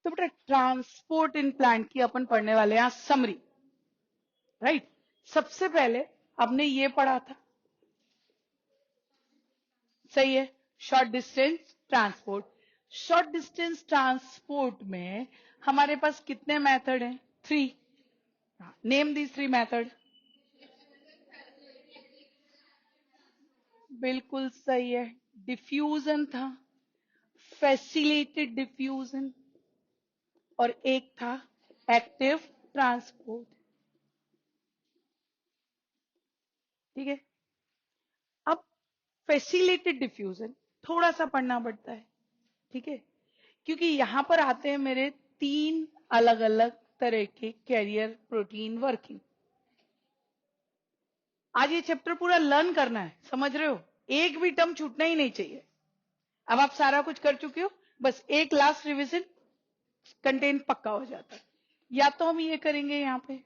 तो बेटा transport in plant की अपन पढ़ने वाले हैं समरी, राइट। सबसे पहले आपने ये पढ़ा था, सही है, short distance transport. Short distance transport में हमारे पास कितने मेथड हैं? 3। Name these 3 method. बिल्कुल सही है, डिफ्यूजन था, फैसिलिटेड डिफ्यूजन, और एक था एक्टिव ट्रांसपोर्ट। ठीक है, अब फैसिलिटेड डिफ्यूजन थोड़ा सा पढ़ना पड़ता है, ठीक है, क्योंकि यहां पर आते हैं मेरे 3 अलग अलग तरह के कैरियर प्रोटीन वर्किंग। आज ये चैप्टर पूरा लर्न करना है, समझ रहे हो? एक भी टर्म छूटना ही नहीं चाहिए। अब आप सारा कुछ कर चुके हो, बस एक लास्ट रिवीजन, कंटेंट पक्का हो जाता है। या तो हम ये करेंगे यहां पे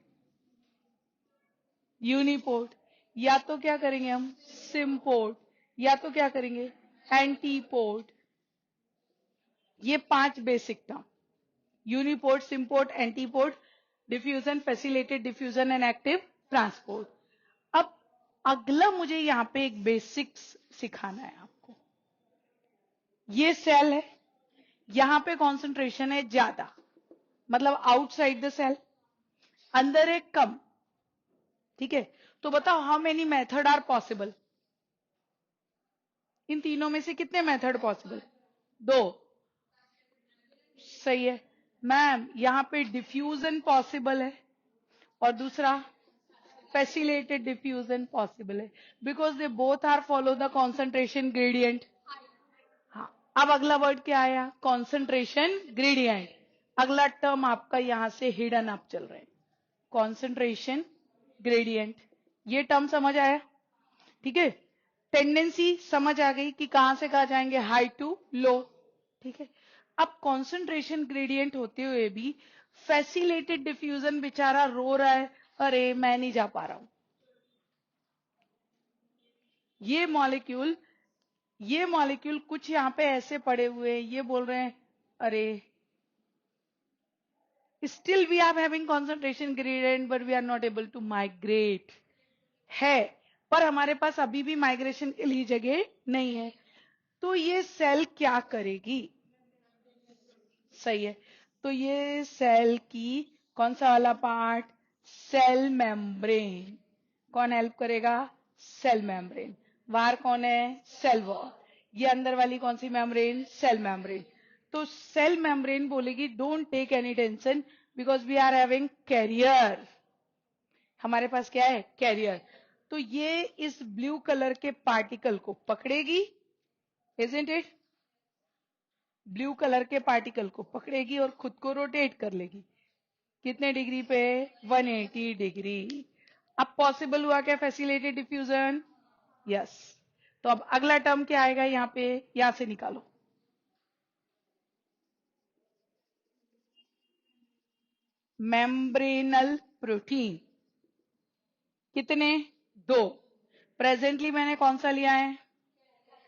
यूनिपोर्ट, या तो क्या करेंगे हम सिम्पोर्ट, या तो क्या करेंगे एंटीपोर्ट। ये 5 basic term, uniport, symport, antiport, diffusion, facilitated diffusion and active transport. अब अगला मुझे यहां पे एक बेसिक्स सिखाना है आपको। ये सेल है, यहां पे कॉन्सेंट्रेशन है ज्यादा, मतलब आउटसाइड द सेल, अंदर है कम, ठीक है। तो बताओ how many method are possible? इन तीनों में से कितने मेथड पॉसिबल? 2। सही है मैम, यहां पे डिफ्यूजन पॉसिबल है और दूसरा फैसिलिटेड डिफ्यूजन पॉसिबल है, because they both are follow the concentration gradient. हाँ, अब अगला वर्ड क्या आया? Concentration gradient. अगला टर्म आपका यहां से हिडन अप चल रहे हैं, कॉन्सेंट्रेशन ग्रेडियंट। ये टर्म समझ आया? ठीक है, टेंडेंसी समझ आ गई कि कहां से कहां जाएंगे, हाई टू लो, ठीक है। अब कॉन्सेंट्रेशन ग्रेडियंट होते हुए भी फैसिलिटेड डिफ्यूजन बेचारा रो रहा है, अरे मैं नहीं जा पा रहा हूं। ये मॉलिक्यूल कुछ यहां पे ऐसे पड़े हुए हैं, ये बोल रहे हैं अरे still we are having concentration gradient but we are not able to migrate, है पर हमारे पास अभी भी माइग्रेशन के लिए जगह नहीं है। तो ये सेल क्या करेगी? सही है, तो ये सेल की कौन सा वाला पार्ट? Cell membrane. कौन हेल्प करेगा? Cell membrane. बाहर कौन है? Cell wall. ये अंदर वाली कौन सी मेम्ब्रेन? Cell membrane. तो सेल मेम्ब्रेन बोलेगी don't take any tension because we are having carrier. हमारे पास क्या है? कैरियर। तो ये इस ब्लू कलर के पार्टिकल को पकड़ेगी, इजंट इट? ब्लू कलर के पार्टिकल को पकड़ेगी और खुद को रोटेट कर लेगी। कितने डिग्री पे? 180 डिग्री। अब पॉसिबल हुआ क्या फैसिलिटेड डिफ्यूजन? यस। तो अब अगला टर्म क्या आएगा यहां पे? यहां से निकालो, मेम्ब्रेनल प्रोटीन। कितने? 2। प्रेजेंटली मैंने कौन सा लिया है?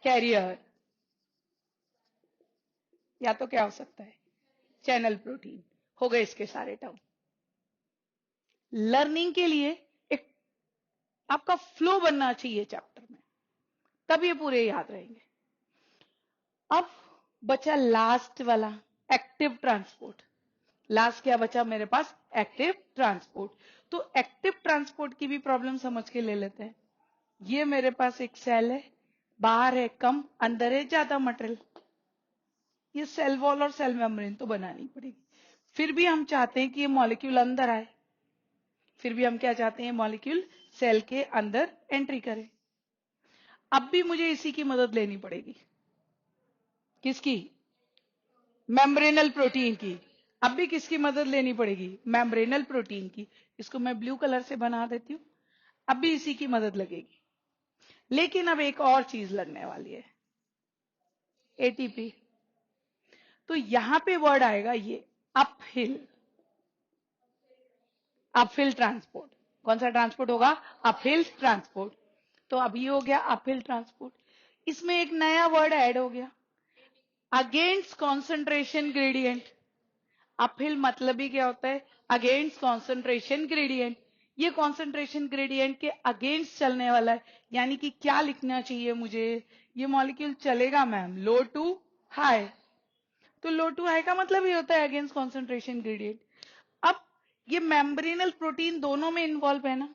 कैरियर। या तो क्या हो सकता है? Channel protein. हो गए इसके सारे टर्म। लर्निंग के लिए एक आपका फ्लो बनना चाहिए चैप्टर में, तब ये पूरे याद रहेंगे। अब बचा लास्ट वाला, एक्टिव ट्रांसपोर्ट। लास्ट क्या बचा मेरे पास? Active transport. तो एक्टिव ट्रांसपोर्ट की भी प्रॉब्लम समझ के ले लेते हैं। ये मेरे पास एक सेल है, बाहर है कम, अंदर है ज्यादा मटेरियल। ये सेल वॉल और सेल मेम्ब्रेन तो बनानी पड़ेगी। फिर भी हम चाहते हैं कि ये मॉलिक्यूल अंदर आए, फिर भी हम क्या चाहते हैं? मॉलिक्यूल सेल के अंदर एंट्री करे। अब भी मुझे इसी की मदद लेनी पड़ेगी। किसकी? मेम्ब्रेनल प्रोटीन की। अब भी किसकी मदद लेनी पड़ेगी? मेम्ब्रेनल प्रोटीन की। इसको मैं ब्लू कलर से बना देती हूं। अब भी इसी की मदद लगेगी, लेकिन अब एक और चीज लगने वाली है, एटीपी। तो यहां पे वर्ड आएगा ये अपहिल, अपहिल ट्रांसपोर्ट। कौन सा ट्रांसपोर्ट होगा? Uphill transport. तो अब ये हो गया अपहिल ट्रांसपोर्ट। इसमें एक नया वर्ड ऐड हो गया, अगेंस्ट कॉन्सेंट्रेशन ग्रेडियंट। अपहिल मतलब ही क्या होता है? Against concentration gradient. ये कॉन्सेंट्रेशन ग्रेडियंट के अगेंस्ट चलने वाला है, यानी कि क्या लिखना चाहिए मुझे? ये मॉलिक्यूल चलेगा मैम लो टू हाई, तो लो टू हाई का मतलब ये होता है अगेंस्ट कॉन्सेंट्रेशन ग्रेडियंट। अब ये मेम्ब्रेनल प्रोटीन दोनों में इन्वॉल्व है ना,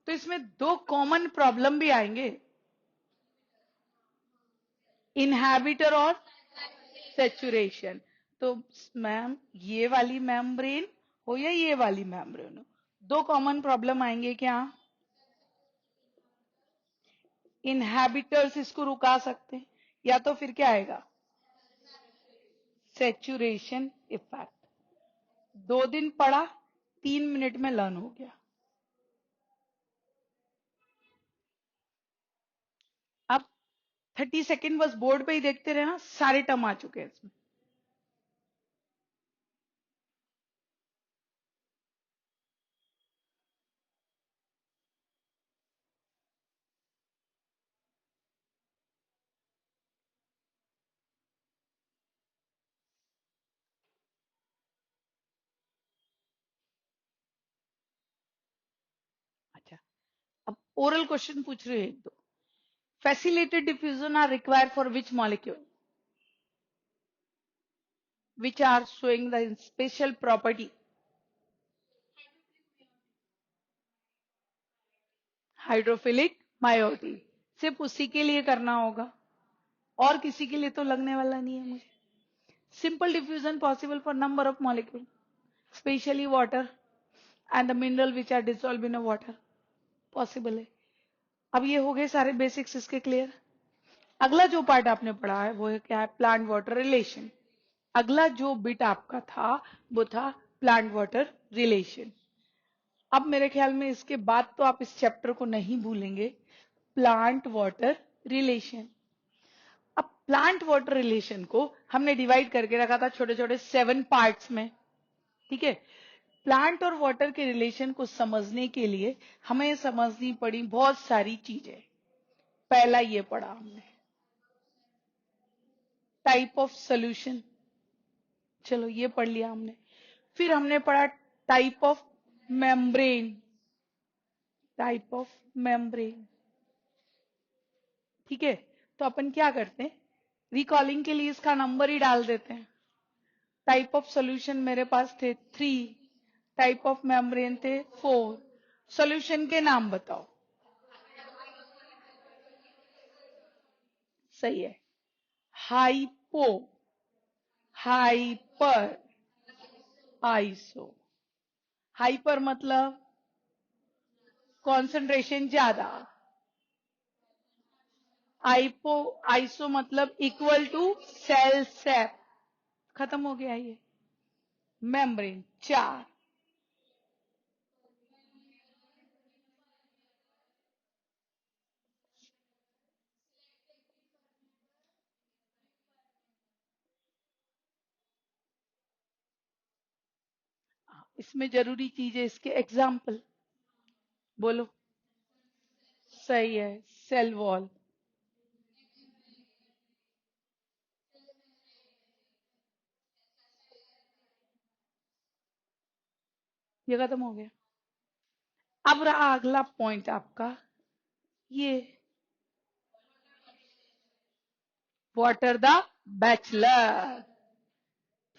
तो इसमें दो कॉमन प्रॉब्लम भी आएंगे, इनहैबिटर और सेचुरेशन। तो मैम ये वाली मेम्ब्रेन हो या ये वाली मेम्ब्रेन हो, दो कॉमन प्रॉब्लम आएंगे क्या? इनहैबिटर्स इसको रुका सकते हैं, या तो फिर क्या आएगा? Saturation effect. 2 दिन पढ़ा, 3 मिनट में लर्न हो गया। अब 30 सेकेंड बस बोर्ड पे ही देखते रहना, सारे टर्म आ चुके हैं इसमें। अच्छा, अब ओरल क्वेश्चन पूछ रहे हैं एक दो। Facilitated diffusion are required for which molecule which are showing the special property? Hydrophilic moiety. सिर्फ उसी के लिए करना होगा, और किसी के लिए तो लगने वाला नहीं है मुझे। Simple diffusion possible for number of molecule, specially water and the mineral which are dissolve in water, possible है। अब ये हो गए सारे बेसिक्स इसके क्लियर। अगला जो पार्ट आपने पढ़ा है वो है क्या है? Plant water relation. अगला जो बिट आपका था वो था प्लांट वाटर रिलेशन। अब मेरे ख्याल में इसके बाद तो आप इस चैप्टर को नहीं भूलेंगे, प्लांट वाटर रिलेशन। अब प्लांट वाटर रिलेशन को हमने डिवाइड करके रखा था छोटे छोटे 7 पार्ट्स में, ठीक है। प्लांट और वाटर के रिलेशन को समझने के लिए हमें समझनी पड़ी बहुत सारी चीजें। पहला ये पढ़ा हमने, टाइप ऑफ सोल्यूशन, चलो ये पढ़ लिया हमने। फिर हमने पढ़ा type of membrane, type of membrane, ठीक है। तो अपन क्या करते हैं, रिकॉलिंग के लिए इसका नंबर ही डाल देते हैं। टाइप ऑफ सॉल्यूशन मेरे पास थे 3, टाइप ऑफ मेम्ब्रेन थे 4। सॉल्यूशन के नाम बताओ। सही है, हाइपो, हाइपर, आइसो। हाइपर मतलब कॉन्सेंट्रेशन ज्यादा, आइपो आइसो मतलब इक्वल टू सेल सेप। खत्म हो गया ये। मेम्ब्रेन 4, इसमें जरूरी चीज है इसके एग्जाम्पल, बोलो। सही है, सेल वॉल। ये खत्म हो गया। अब रहा अगला पॉइंट आपका ये, वाटर द बैचलर,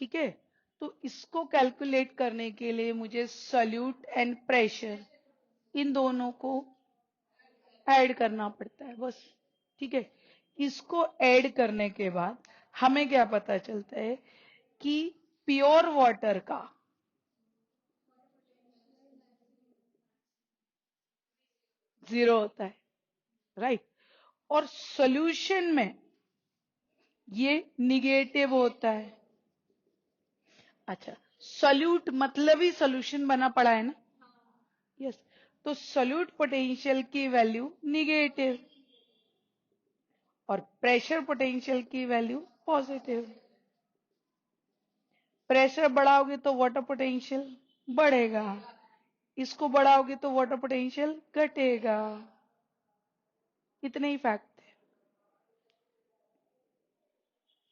ठीक है। तो इसको कैलकुलेट करने के लिए मुझे सॉल्यूट एंड प्रेशर, इन दोनों को ऐड करना पड़ता है बस, ठीक है। इसको ऐड करने के बाद हमें क्या पता चलता है कि प्योर वाटर का 0 होता है, राइट। और सॉल्यूशन में ये निगेटिव होता है। अच्छा, सॉल्यूट मतलब ही सॉल्यूशन बना पड़ा है ना, यस। तो सॉल्यूट पोटेंशियल की वैल्यू निगेटिव और प्रेशर पोटेंशियल की वैल्यू पॉजिटिव। प्रेशर बढ़ाओगे तो वाटर पोटेंशियल बढ़ेगा, इसको बढ़ाओगे तो वाटर पोटेंशियल घटेगा। इतने ही फैक्ट थे,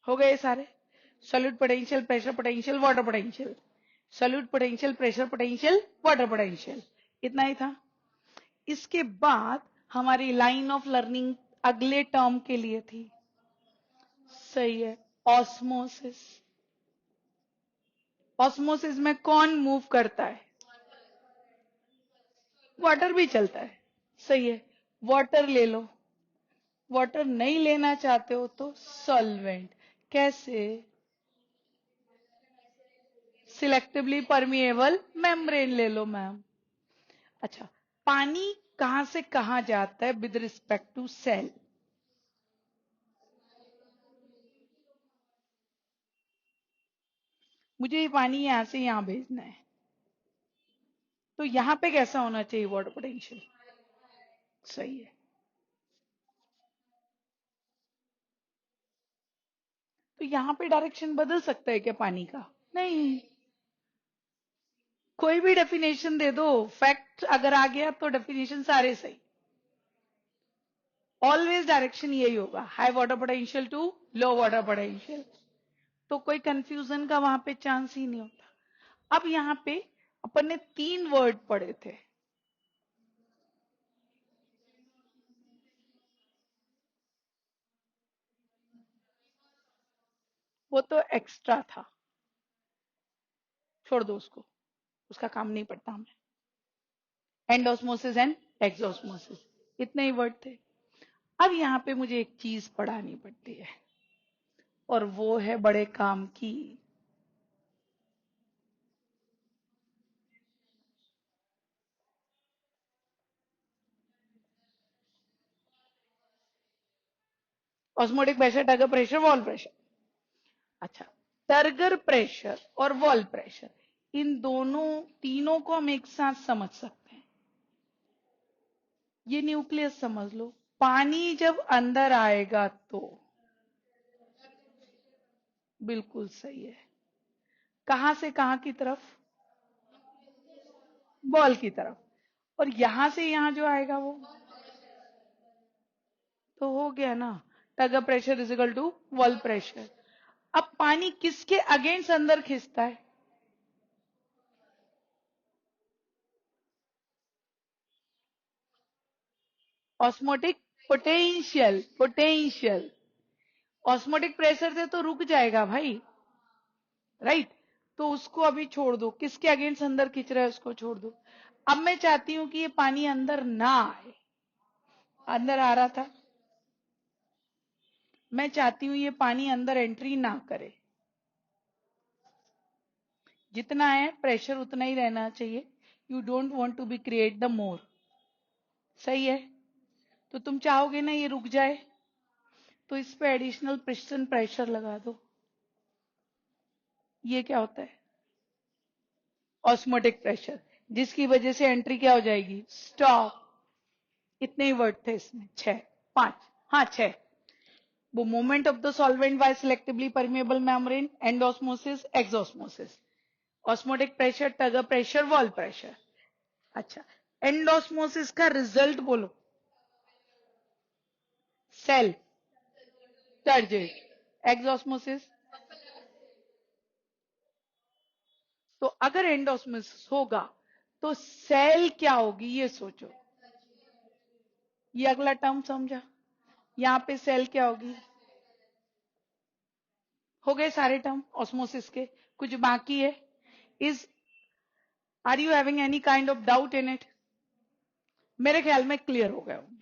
हो गए सारे। Solute potential, pressure potential, water potential, solute potential, pressure potential, water potential, इतना ही था। इसके बाद हमारी लाइन ऑफ लर्निंग अगले टर्म के लिए थी, सही है, ऑस्मोसिस। ऑस्मोसिस में कौन मूव करता है? वाटर भी चलता है, सही है। वाटर ले लो, वाटर नहीं लेना चाहते हो तो सॉल्वेंट। कैसे? सिलेक्टिवली परमिएबल मेम्ब्रेन ले लो मैम। अच्छा, पानी कहां से कहां जाता है विद रिस्पेक्ट टू सेल? मुझे ये पानी यहां से यहां भेजना है, तो यहां पे कैसा होना चाहिए वाटर पोटेंशियल? सही है। तो यहां पे डायरेक्शन बदल सकता है क्या पानी का? नहीं, कोई भी डेफिनेशन दे दो, फैक्ट अगर आ गया तो डेफिनेशन सारे सही। ऑलवेज डायरेक्शन यही होगा, high water potential to low water potential, तो कोई कंफ्यूजन का वहां पे चांस ही नहीं होता। अब यहां पे अपन ने 3 वर्ड पढ़े थे, वो तो एक्स्ट्रा था, छोड़ दो उसको, उसका काम नहीं पड़ता हमें। एंडोस्मोसिस एंड एक्सोस्मोसिस, इतने ही वर्ड थे। अब यहाँ पे मुझे एक चीज पढ़ानी पड़ती है, और वो है बड़े काम की। Osmotic pressure, turgor pressure, wall pressure. अच्छा, टर्गर प्रेशर और वॉल प्रेशर, इन दोनों तीनों को हम एक साथ समझ सकते हैं। ये न्यूक्लियस समझ लो, पानी जब अंदर आएगा तो बिल्कुल सही है, कहां से कहां की तरफ? बॉल की तरफ। और यहां से यहां जो आएगा वो तो हो गया ना, turgor pressure is equal to wall pressure. अब पानी किसके अगेंस्ट अंदर खिंचता है? Osmotic potential, potential. Osmotic pressure से तो रुक जाएगा भाई, राइट? तो उसको अभी छोड़ दो, किसके अगेंस्ट अंदर खींच रहा है उसको छोड़ दो। अब मैं चाहती हूं कि ये पानी अंदर ना आए, अंदर आ रहा था, मैं चाहती हूं ये पानी अंदर एंट्री ना करे। जितना है प्रेशर उतना ही रहना चाहिए, you don't want to be create the more, सही है? तो तुम चाहोगे ना ये रुक जाए, तो इस पे एडिशनल पिस्टन प्रेशर लगा दो। ये क्या होता है? ऑस्मोटिक प्रेशर, जिसकी वजह से एंट्री क्या हो जाएगी? स्टॉप। इतने ही वर्ड थे इसमें, 6 5, हाँ 6। वो movement of the solvent by selectively permeable membrane, endosmosis, exosmosis, osmotic pressure, turgor pressure, wall pressure. अच्छा, एंडोस्मोसिस का रिजल्ट बोलो। Cell turgid. एक्सोस्मोसिस, तो अगर एंडोस्मोसिस होगा तो सेल क्या होगी ये सोचो। ये अगला टर्म समझा? यहां पे सेल क्या होगी? हो गए सारे टर्म ऑस्मोसिस के, कुछ बाकी है? Is are you having any kind of doubt in it? मेरे ख्याल में क्लियर हो गए होंगे।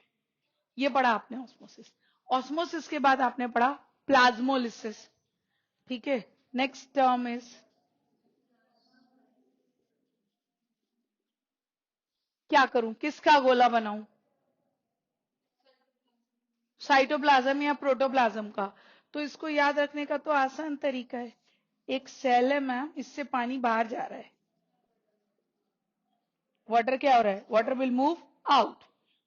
ये पढ़ा आपने ऑस्मोसिस। ऑस्मोसिस के बाद आपने पढ़ा प्लाज्मोलिसिस, ठीक है? नेक्स्ट टर्म इज, क्या करूं, किसका गोला बनाऊं? साइटोप्लाज्म या प्रोटोप्लाज्म का? तो इसको याद रखने का तो आसान तरीका है, एक सेल है मैम, इससे पानी बाहर जा रहा है, वाटर क्या हो रहा है? Water will move out.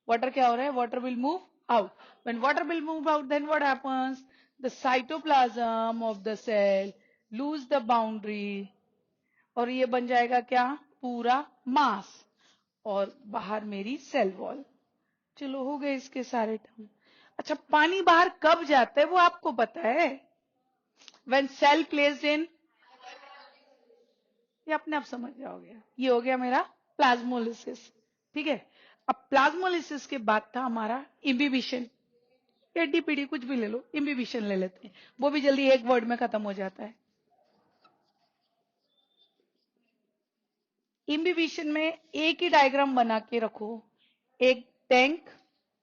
Water क्या हो रहा है? Water will move out. When water will move out, then what happens? The cytoplasm of the cell lose the boundary, और ये बन जाएगा क्या? पूरा मास, और बाहर मेरी सेल वॉल। चलो हो गए इसके सारे टर्म। अच्छा, पानी बाहर कब जाता है वो आपको पता है? व्हेन सेल प्लेस्ड इन, ये अपने आप समझ जाओगे। ये हो गया मेरा प्लाज्मोलिसिस। ठीक है, अब प्लाज्मोलिसिस के बाद था हमारा इम्बिबिशन। एडीपीडी कुछ भी ले लो, इम्बिबिशन ले लेते हैं, वो भी जल्दी एक वर्ड में खत्म हो जाता है। इम्बिबिशन में एक ही डायग्राम बना के रखो, एक टैंक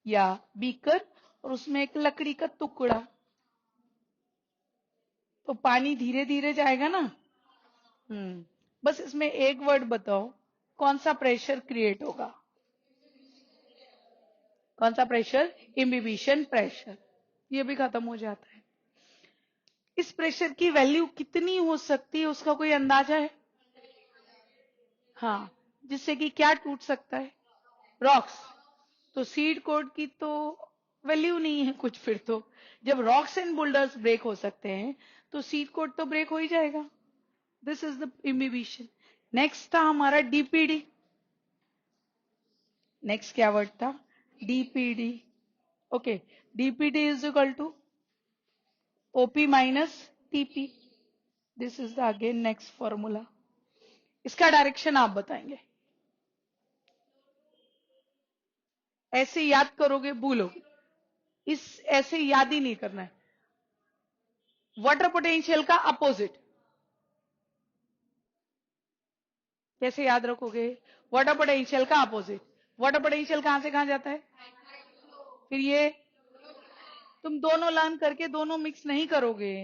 या बीकर और उसमें एक लकड़ी का टुकड़ा, तो पानी धीरे धीरे जाएगा ना। बस इसमें एक वर्ड बताओ, कौन सा प्रेशर क्रिएट होगा? कौन सा प्रेशर? Imbibition pressure. ये भी खत्म हो जाता है। इस प्रेशर की वैल्यू कितनी हो सकती है, उसका कोई अंदाजा है? हाँ, जिससे कि क्या टूट सकता है? रॉक्स। तो सीड कोड की तो वैल्यू नहीं है कुछ फिर तो। जब रॉक्स एंड बोल्डर्स ब्रेक हो सकते हैं तो सीड कोड तो ब्रेक हो ही जाएगा। This is the imbibition. Next था हमारा डीपीडी। नेक्स्ट क्या वर्ड था? DPD. Okay, DPD is equal to OP minus TP. This is the again next formula. इसका डायरेक्शन आप बताएंगे। ऐसे याद करोगे भूलोगे, इस ऐसे याद ही नहीं करना है। वाटर पोटेंशियल का अपोजिट कैसे याद रखोगे? वाटर पोटेंशियल का अपोजिट। वाटर पोटेंशियल कहां से कहां जाता है? फिर ये तुम दोनों लर्न करके दोनों मिक्स नहीं करोगे,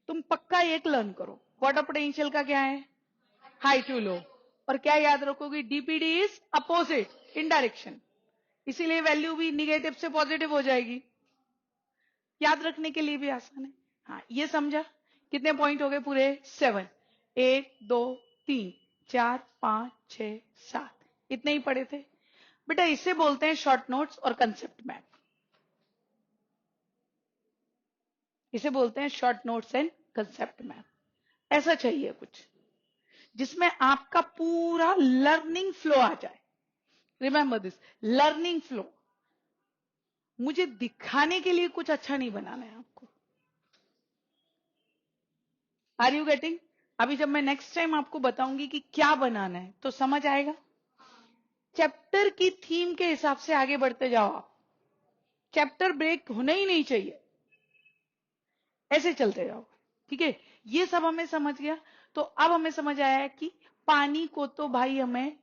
तुम पक्का एक लर्न करो। वाटर पोटेंशियल का क्या है? High to low. और क्या याद रखोगे? DPD is opposite, in direction, इसीलिए वैल्यू भी निगेटिव से पॉजिटिव हो जाएगी। याद रखने के लिए भी आसान है। हाँ, ये समझा? कितने पॉइंट हो गए पूरे? 7। 1 2 3 4 5 6 7, इतने ही पढ़े थे बेटा। इसे बोलते हैं शॉर्ट नोट्स और कंसेप्ट मैप। इसे बोलते हैं short notes and concept map. ऐसा चाहिए कुछ जिसमें आपका पूरा लर्निंग फ्लो आ जाए। Remember this, learning flow. मुझे दिखाने के लिए कुछ अच्छा नहीं बनाना है आपको। Are you getting? अभी जब मैं नेक्स्ट टाइम आपको बताऊंगी कि क्या बनाना है तो समझ आएगा। चैप्टर की थीम के हिसाब से आगे बढ़ते जाओ आप। चैप्टर ब्रेक होना ही नहीं चाहिए, ऐसे चलते जाओ। ठीक है, ये सब हमें समझ गया। तो अब हमें समझ आया कि पानी को तो भाई हमें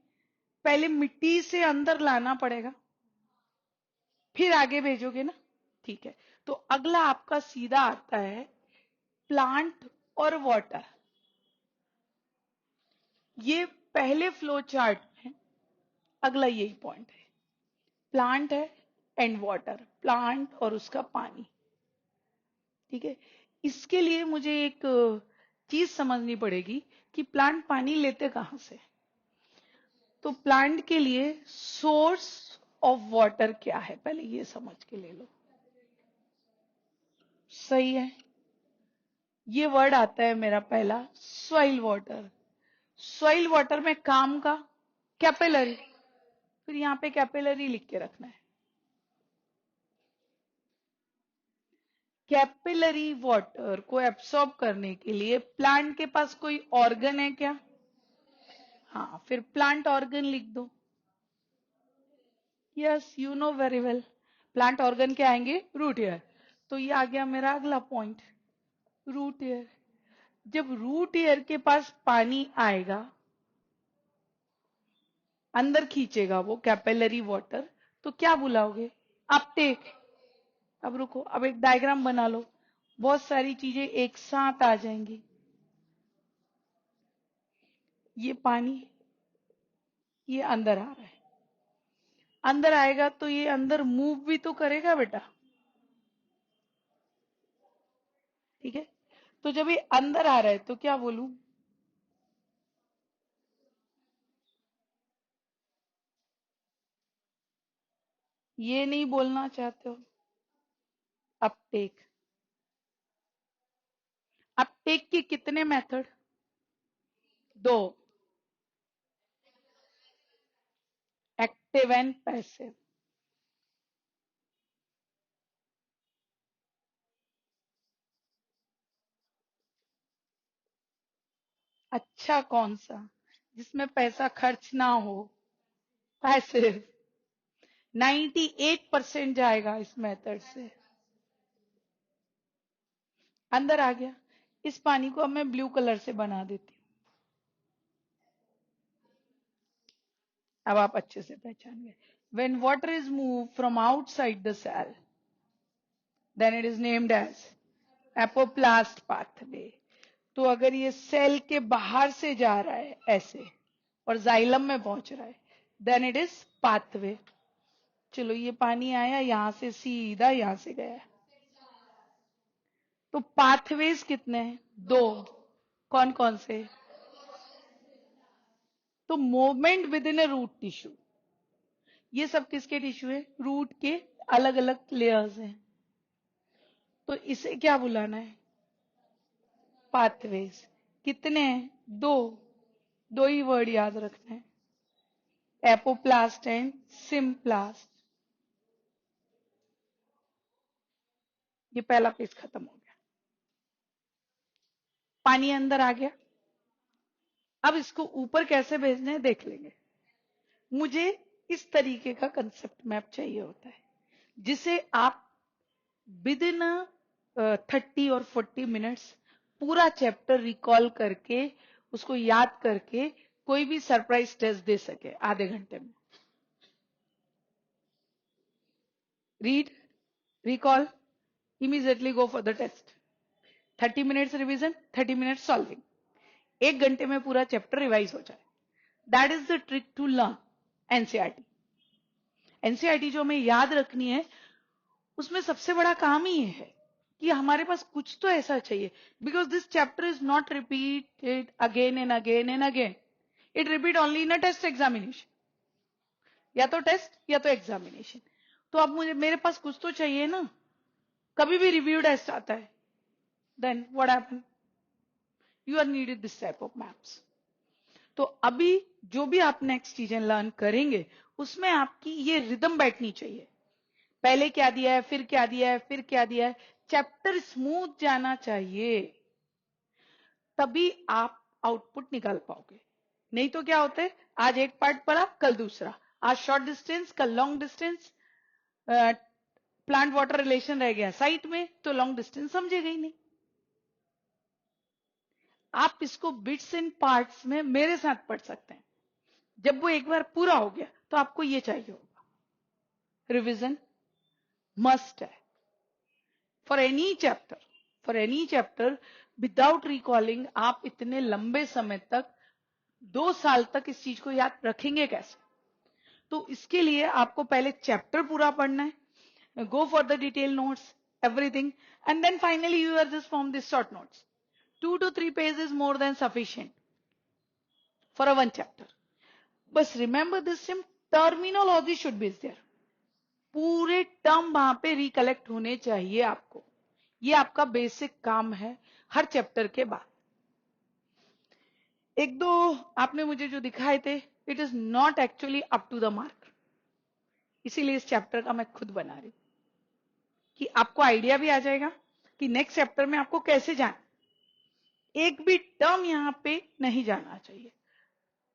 पहले मिट्टी से अंदर लाना पड़ेगा, फिर आगे भेजोगे ना। ठीक है, तो अगला आपका सीधा आता है प्लांट और वाटर। ये पहले फ्लो चार्ट में अगला यही पॉइंट है। प्लांट है एंड वाटर, प्लांट और उसका पानी। ठीक है, इसके लिए मुझे एक चीज समझनी पड़ेगी कि प्लांट पानी लेते कहां से। तो प्लांट के लिए सोर्स ऑफ वाटर क्या है, पहले ये समझ के ले लो। सही है, ये वर्ड आता है मेरा पहला, सॉइल वाटर। सॉइल वाटर में काम का कैपिलरी, फिर यहां पे कैपिलरी लिख के रखना है। कैपिलरी वाटर को एब्सॉर्ब करने के लिए प्लांट के पास कोई ऑर्गन है क्या? हाँ, फिर प्लांट ऑर्गन लिख दो। Yes, you know very well. Plant organ के आएंगे रूट एयर। तो ये आ गया मेरा अगला पॉइंट, रूट एयर। जब रूट एयर के पास पानी आएगा, अंदर खींचेगा वो कैपिलरी वाटर, तो क्या बुलाओगे? अपटेक। अब रुको, अब एक डायग्राम बना लो, बहुत सारी चीजें एक साथ आ जाएंगी। ये पानी ये अंदर आ रहा है, अंदर आएगा तो ये अंदर मूव भी तो करेगा बेटा। ठीक है, तो जब ये अंदर आ रहा है तो क्या बोलूं? ये नहीं बोलना चाहते हो? अपटेक। अपटेक के कितने मेथड? दो, एक्टिव एंड पैसिव। अच्छा कौन सा जिसमें पैसा खर्च ना हो? पैसिव। 98% जाएगा इस मेथड से। अंदर आ गया। इस पानी को अब मैं ब्लू कलर से बना देती हूँ। अब आप अच्छे से पहचान गए। When water is moved from outside the cell, then it is named as apoplast pathway. तो अगर ये सेल के बाहर से जा रहा है ऐसे और जाइलम में पहुंच रहा है, देन इट इज पाथवे। चलो ये पानी आया यहां से सीधा यहां से गया। तो पाथवेज कितने हैं? 2। कौन कौन से? तो movement within a root tissue. ये सब किसके टिश्यू है? रूट के अलग अलग लेयर्स हैं। तो इसे क्या बुलाना है? पाथवेज। कितने हैं? 2। 2 ही वर्ड याद रखना है, एपोप्लास्ट एंड सिम्प्लास्ट। ये पहला पेज खत्म हो गया। पानी अंदर आ गया। अब इसको ऊपर कैसे भेजना है देख लेंगे। मुझे इस तरीके का कंसेप्ट मैप चाहिए होता है जिसे आप विद इन 30 और 40 मिनट्स पूरा चैप्टर रिकॉल करके उसको याद करके कोई भी सरप्राइज टेस्ट दे सके आधे घंटे में। Read, recall, immediately go for the test. 30 minutes revision, 30 minutes solving. 1 घंटे में पूरा चैप्टर रिवाइज हो जाए। That is the trick to learn NCERT. NCERT जो हमें याद रखनी है उसमें सबसे बड़ा काम ही है कि हमारे पास कुछ तो ऐसा चाहिए, because this chapter is not repeated again and again and again. It repeat only in a test examination, या तो टेस्ट या तो एग्जामिनेशन। तो अब मुझे मेरे पास कुछ तो चाहिए ना। कभी भी रिव्यू टेस्ट आता है, then what happen? You are needed this type of maps. तो अभी जो भी आप नेक्स्ट चीजें लर्न करेंगे उसमें आपकी ये रिदम बैठनी चाहिए। पहले क्या दिया है, फिर क्या दिया है, फिर क्या दिया है। चैप्टर स्मूथ जाना चाहिए, तभी आप आउटपुट निकाल पाओगे। नहीं तो क्या होता है, आज एक पार्ट पढ़ा कल दूसरा, आज शॉर्ट डिस्टेंस कल long distance, plant water relation रह गया साइट में तो लॉन्ग डिस्टेंस समझेगा ही नहीं। आप इसको बिट्स एंड पार्ट्स में मेरे साथ पढ़ सकते हैं। जब वो एक बार पूरा हो गया तो आपको ये चाहिए होगा। रिवीजन मस्ट है for any chapter. For any chapter without recalling आप इतने लंबे समय तक 2 साल तक इस चीज को याद रखेंगे कैसे? तो इसके लिए आपको पहले चैप्टर पूरा पढ़ना है, go for the detail notes everything, and then finally you are just form this short notes. 2 to 3 pages is more than sufficient for a one chapter. बस remember this sim, terminology should be there. पूरे term वहां पे recollect होने चाहिए आपको। ये आपका basic काम है हर चैप्टर के बाद। एक दो आपने मुझे जो दिखाए थे, it is not actually up to the mark, इसीलिए इस चैप्टर का मैं खुद बना रही हूं कि आपको आइडिया भी आ जाएगा कि नेक्स्ट चैप्टर में आपको कैसे जाना। एक भी टर्म यहां पे नहीं जाना चाहिए।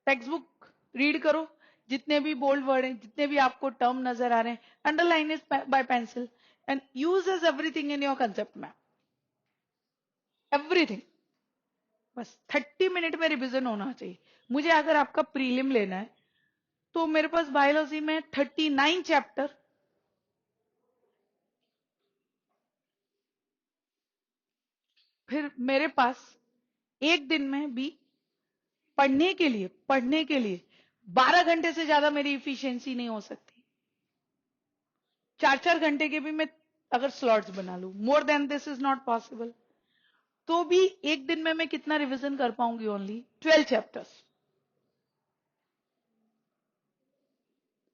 टेक्स्ट बुक रीड करो, जितने भी बोल्ड वर्ड हैं, जितने भी आपको टर्म नजर आ रहे हैं, underline is by pencil and use as everything in your concept map, everything. बस 30 मिनट में रिवीजन होना चाहिए। मुझे अगर आपका प्रीलिम लेना है तो मेरे पास बायोलॉजी में 39 चैप्टर, फिर मेरे पास एक दिन में भी पढ़ने के लिए 12 घंटे से ज्यादा मेरी इफिशियंसी नहीं हो सकती। 4-4 घंटे के भी मैं अगर स्लॉट्स बना लूं, more than this is not possible. तो भी एक दिन में मैं कितना रिवीजन कर पाऊंगी? Only 12 chapters.